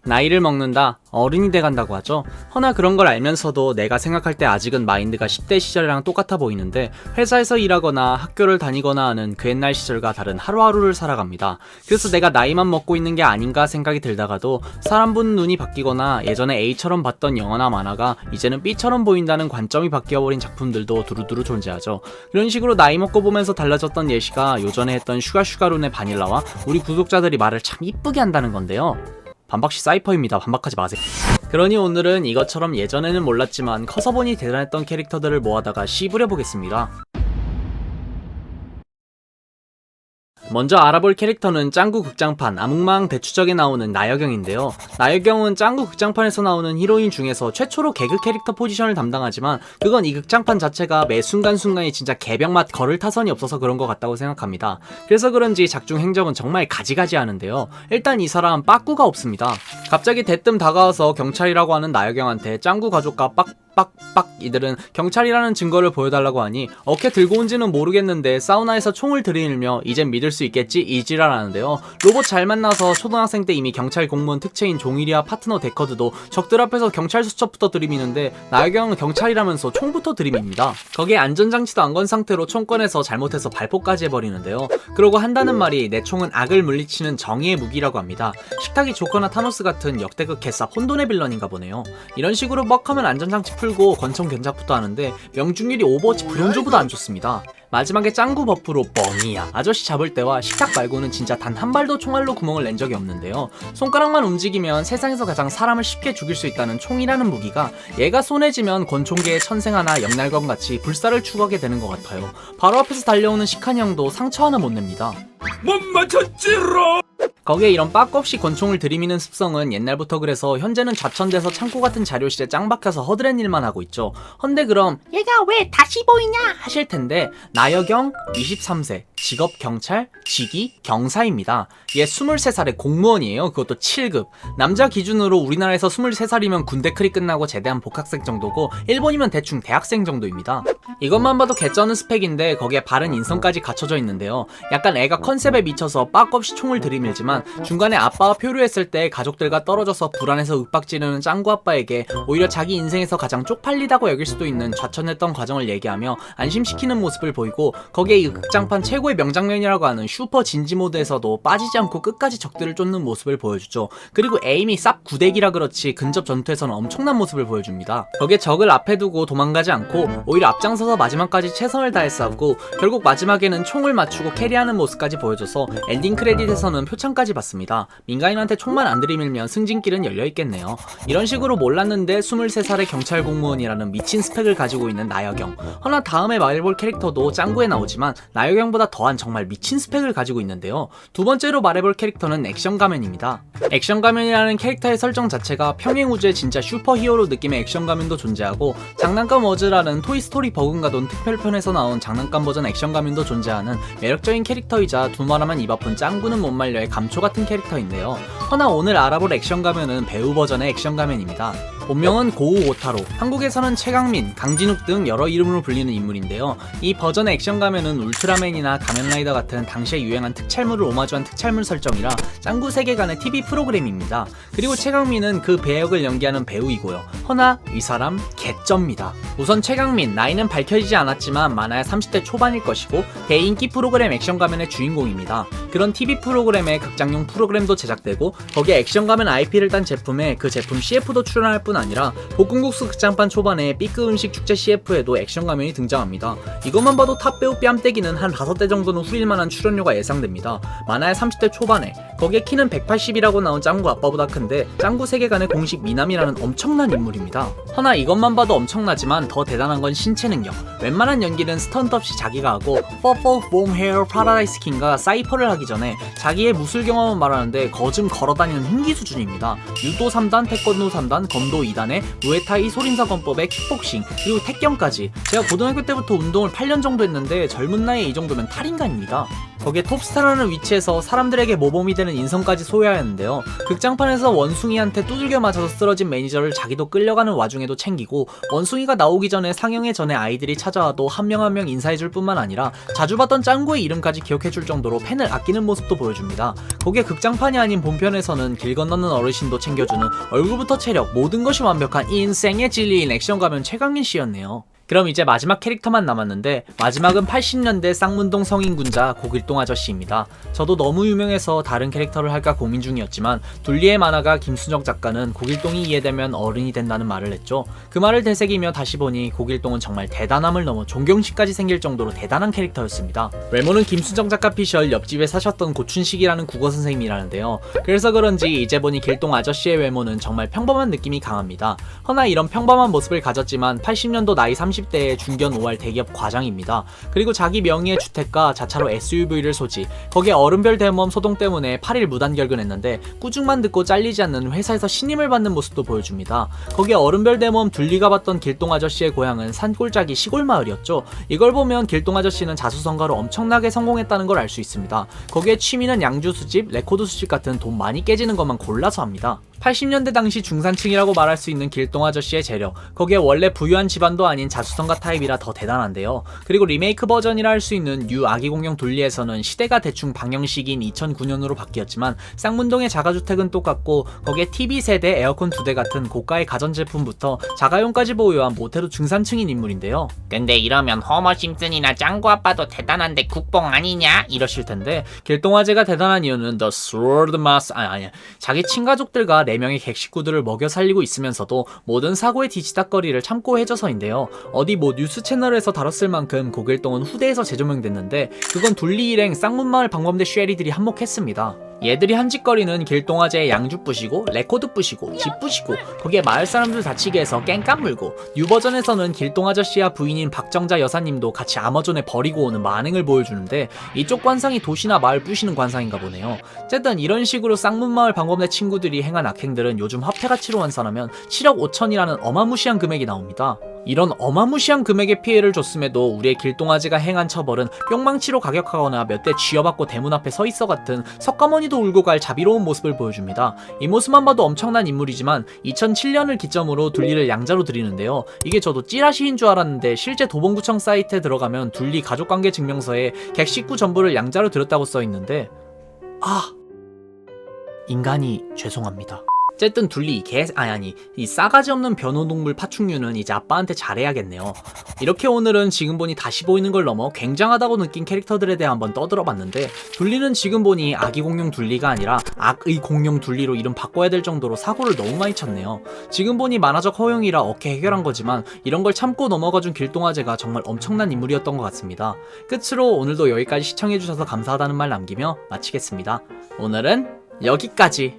나이를 먹는다, 어른이 돼간다고 하죠. 허나 그런 걸 알면서도 내가 생각할 때 아직은 마인드가 10대 시절이랑 똑같아 보이는데, 회사에서 일하거나 학교를 다니거나 하는 그 옛날 시절과 다른 하루하루를 살아갑니다. 그래서 내가 나이만 먹고 있는 게 아닌가 생각이 들다가도 사람 보는 눈이 바뀌거나 예전에 A처럼 봤던 영화나 만화가 이제는 B처럼 보인다는 관점이 바뀌어버린 작품들도 두루두루 존재하죠. 이런 식으로 나이 먹고 보면서 달라졌던 예시가 요전에 했던 슈가슈가룬의 바닐라와 우리 구독자들이 말을 참 이쁘게 한다는 건데요. 반박시 사이퍼입니다. 반박하지 마세요. 그러니 오늘은 이것처럼 예전에는 몰랐지만 커서 보니 대단했던 캐릭터들을 모아다가 씹으려보겠습니다. 먼저 알아볼 캐릭터는 짱구 극장판 암흑마왕 대추적에 나오는 나여경인데요. 나여경은 짱구 극장판에서 나오는 히로인 중에서 최초로 개그 캐릭터 포지션을 담당하지만 그건 이 극장판 자체가 매 순간순간이 진짜 개벽맛 걸을 타선이 없어서 그런 것 같다고 생각합니다. 그래서 그런지 작중 행적은 정말 가지가지 하는데요. 일단 이 사람 빠꾸가 없습니다. 갑자기 대뜸 다가와서 경찰이라고 하는 나여경한테 짱구 가족과 빡 이들은 경찰이라는 증거를 보여달라고 하니 어깨 들고 온지는 모르겠는데 사우나에서 총을 들이밀며 이젠 믿을 수 있겠지 이지랄하는데요. 로봇 잘 만나서 초등학생 때 이미 경찰 공무원 특채인 종일이와 파트너 데커드도 적들 앞에서 경찰 수첩부터 들이미는데 나여경은 경찰이라면서 총부터 들이밉니다. 거기에 안전장치도 안 건 상태로 총 꺼내서 잘못해서 발포까지 해버리는데요. 그러고 한다는 말이 내 총은 악을 물리치는 정의의 무기라고 합니다. 식탁이 조커나 타노스 같은 역대급 개쌉 혼돈의 빌런인가 보네요. 이런 식으로 뻑하면 안전장치 풀고 권총 견작부터 하는데 명중률이 오버워치 브론즈보다 안 좋습니다. 마지막에 짱구 버프로 뻥이야 아저씨 잡을 때와 식탁 말고는 진짜 단 한 발도 총알로 구멍을 낸 적이 없는데요. 손가락만 움직이면 세상에서 가장 사람을 쉽게 죽일 수 있다는 총이라는 무기가 얘가 손에 쥐면 권총계의 천생하나 영날검같이 불사를 추구하게 되는 것 같아요. 바로 앞에서 달려오는 시칸이 형도 상처 하나 못 냅니다. 못 맞췄지롱! 거기에 이런 빠꾸 없이 권총을 들이미는 습성은 옛날부터 그래서 현재는 좌천돼서 창고 같은 자료실에 짱 박혀서 허드렛 일만 하고 있죠. 헌데 그럼 얘가 왜 다시 보이냐 하실 텐데 나여경 23세 직업 경찰 직위 경사입니다. 얘 23살의 공무원이에요. 그것도 7급. 남자 기준으로 우리나라에서 23살이면 군대 크리 끝나고 제대한 복학생 정도고 일본이면 대충 대학생 정도입니다. 이것만 봐도 개쩌는 스펙인데 거기에 바른 인성까지 갖춰져 있는데요. 약간 애가 컨셉에 미쳐서 빠꾸 없이 총을 들이밀지만 중간에 아빠와 표류했을 때 가족들과 떨어져서 불안해서 윽박지르는 짱구 아빠에게 오히려 자기 인생에서 가장 쪽팔리다고 여길 수도 있는 좌천했던 과정을 얘기하며 안심시키는 모습을 보이고 거기에 이 극장판 최고의 명장면이라고 하는 슈퍼 진지 모드에서도 빠지지 않고 끝까지 적들을 쫓는 모습을 보여주죠. 그리고 에임이 쌉 구대기라 그렇지 근접 전투에서는 엄청난 모습을 보여줍니다. 거기에 적을 앞에 두고 도망가지 않고 오히려 앞장서서 마지막까지 최선을 다해 싸우고 결국 마지막에는 총을 맞추고 캐리하는 모습까지 보여줘서 엔딩 크레딧에서는 표창까지 받습니다. 민간인한테 총만 안 들이밀면 승진길은 열려있겠네요. 이런 식으로 몰랐는데 23살의 경찰 공무원이라는 미친 스펙을 가지고 있는 나여경. 허나 다음에 말해볼 캐릭터도 짱구에 나오지만 나여경보다 더한 정말 미친 스펙을 가지고 있는데요. 두 번째로 말해볼 캐릭터는 액션 가면입니다. 액션 가면이라는 캐릭터의 설정 자체가 평행 우주의 진짜 슈퍼히어로 느낌의 액션 가면도 존재하고 장난감 워즈라는 토이스토리 버금가돈 특별편에서 나온 장난감 버전 액션 가면도 존재하는 매력적인 캐릭터이자 두 말하면 입 아픈 짱구는 못 말려의 감초 같은 캐릭터인데요. 허나 오늘 알아볼 액션 가면은 배우 버전의 액션 가면입니다. 본명은 고우 오타로, 한국에서는 최강민, 강진욱 등 여러 이름으로 불리는 인물인데요. 이 버전의 액션 가면은 울트라맨이나 가면라이더 같은 당시에 유행한 특촬물을 오마주한 특촬물 설정이라 짱구 세계관의 TV 프로그램입니다. 그리고 최강민은 그 배역을 연기하는 배우이고요. 허나 이 사람 개쩝니다. 우선 최강민, 나이는 밝혀지지 않았지만 만화야 30대 초반일 것이고 대인기 프로그램 액션 가면의 주인공입니다. 그런 TV 프로그램에 극장용 프로그램도 제작되고 거기에 액션 가면 IP를 딴 제품에 그 제품 CF도 출연할 뿐 아니라 볶음국수 극장판 초반에 B급 음식 축제 CF에도 액션 가면이 등장합니다. 이것만 봐도 탑 배우 뺨때기는 한 5대 정도는 후릴만한 출연료가 예상됩니다. 만화야 30대 초반에 거기에 키는 180이라고 나온 짱구 아빠보다 큰데 짱구 세계관의 공식 미남이라는 엄청난 인물입니다. 허나 이것만 봐도 엄청나지만 더 대단한 건 신체 능력. 웬만한 연기는 스턴트 없이 자기가 하고 Purple Foam Hair Paradise King과 사이퍼를 하기 전에 자기의 무술 경험을 말하는데 거즘 걸어다니는 흉기 수준입니다. 유도 3단, 태권도 3단, 검도 2단에 무에타이 소린사 권법에 킥복싱 그리고 태경까지. 제가 고등학교 때부터 운동을 8년 정도 했는데 젊은 나이에 이 정도면 탈인간입니다. 거기에 톱스타라는 위치에서 사람들에게 모범이 되는 인성까지 소유하였는데요. 극장판에서 원숭이한테 두들겨 맞아서 쓰러진 매니저를 자기도 끌려가는 와중에도 챙기고, 원숭이가 나오기 전에 상영회 전에 아이들이 찾아와도 한 명 한 명 인사해줄 뿐만 아니라 자주 봤던 짱구의 이름까지 기억해줄 정도로 팬을 아끼는 모습도 보여줍니다. 거기에 극장판이 아닌 본편에서는 길 건너는 어르신도 챙겨주는 얼굴부터 체력 모든 것이 완벽한 인생의 진리인 액션가면 최강민 씨였네요. 그럼 이제 마지막 캐릭터만 남았는데, 마지막은 80년대 쌍문동 성인군자 고길동 아저씨입니다. 저도 너무 유명해서 다른 캐릭터를 할까 고민 중이었지만 둘리의 만화가 김수정 작가는 고길동이 이해되면 어른이 된다는 말을 했죠. 그 말을 되새기며 다시 보니 고길동은 정말 대단함을 넘어 존경심까지 생길 정도로 대단한 캐릭터였습니다. 외모는 김수정 작가 피셜 옆집에 사셨던 고춘식이라는 국어 선생님이라는데요. 그래서 그런지 이제 보니 길동 아저씨의 외모는 정말 평범한 느낌이 강합니다. 허나 이런 평범한 모습을 가졌지만 80년도 나이 30대의 중견 5할 대기업 과장입니다. 그리고 자기 명의의 주택과 자차로 SUV를 소지, 거기에 어른별 대모험 소동 때문에 8일 무단 결근했는데 꾸중만 듣고 잘리지 않는 회사에서 신임을 받는 모습도 보여줍니다. 거기에 어른별 대모험 둘리가 봤던 길동 아저씨의 고향은 산골짜기 시골 마을이었죠. 이걸 보면 길동 아저씨는 자수성가로 엄청나게 성공했다는 걸 알 수 있습니다. 거기에 취미는 양주 수집, 레코드 수집 같은 돈 많이 깨지는 것만 골라서 합니다. 80년대 당시 중산층이라고 말할 수 있는 길동 아저씨의 재력, 거기에 원래 부유한 집안도 아닌 자수성가 타입이라 더 대단한데요. 그리고 리메이크 버전이라 할 수 있는 뉴 아기공룡 둘리에서는 시대가 대충 방영시기인 2009년으로 바뀌었지만 쌍문동의 자가주택은 똑같고, 거기에 TV세대, 에어컨 2대 같은 고가의 가전제품부터 자가용까지 보유한 모태로 중산층인 인물인데요. 근데 이러면 호머 심슨이나 짱구 아빠도 대단한데 국뽕 아니냐? 이러실 텐데, 길동 아재가 대단한 이유는 The Sword Master, 자기 친가족들과 4명의 객식구들을 먹여 살리고 있으면서도 모든 사고의 뒤치다거리를 참고 해줘서인데요. 어디 뭐 뉴스 채널에서 다뤘을 만큼 고길동은 후대에서 재조명됐는데, 그건 둘리 일행 쌍문마을 방범대 쉐리들이 한몫했습니다. 얘들이 한 짓거리는 길동 아재의 양주 부시고, 레코드 부시고, 집 부시고, 거기에 마을 사람들 다치게 해서 깽깐 물고, 뉴 버전에서는 길동 아저씨와 부인인 박정자 여사님도 같이 아마존에 버리고 오는 만행을 보여주는데, 이쪽 관상이 도시나 마을 부시는 관상인가 보네요. 어쨌든 이런 식으로 쌍문마을 방범대 친구들이 행한 악행들은 요즘 화폐 가치로 환산하면 7억 5천이라는 어마무시한 금액이 나옵니다. 이런 어마무시한 금액의 피해를 줬음에도 우리의 길동 아재가 행한 처벌은 뿅망치로 가격하거나 몇 대 쥐어받고 대문 앞에 서 있어 같은 석가모니도 울고 갈 자비로운 모습을 보여줍니다. 이 모습만 봐도 엄청난 인물이지만 2007년을 기점으로 둘리를 양자로 드리는데요. 이게 저도 찌라시인 줄 알았는데 실제 도봉구청 사이트에 들어가면 둘리 가족관계 증명서에 객식구 전부를 양자로 드렸다고 써있는데, 인간이 죄송합니다. 어쨌든 둘리 이 싸가지 없는 변호동물 파충류는 이제 아빠한테 잘해야겠네요. 이렇게 오늘은 지금 보니 다시 보이는 걸 넘어 굉장하다고 느낀 캐릭터들에 대해 한번 떠들어봤는데, 둘리는 지금 보니 아기 공룡 둘리가 아니라 악의 공룡 둘리로 이름 바꿔야 될 정도로 사고를 너무 많이 쳤네요. 지금 보니 만화적 허용이라 어케 해결한 거지만 이런 걸 참고 넘어가준 길동 아재가 정말 엄청난 인물이었던 것 같습니다. 끝으로 오늘도 여기까지 시청해주셔서 감사하다는 말 남기며 마치겠습니다. 오늘은 여기까지.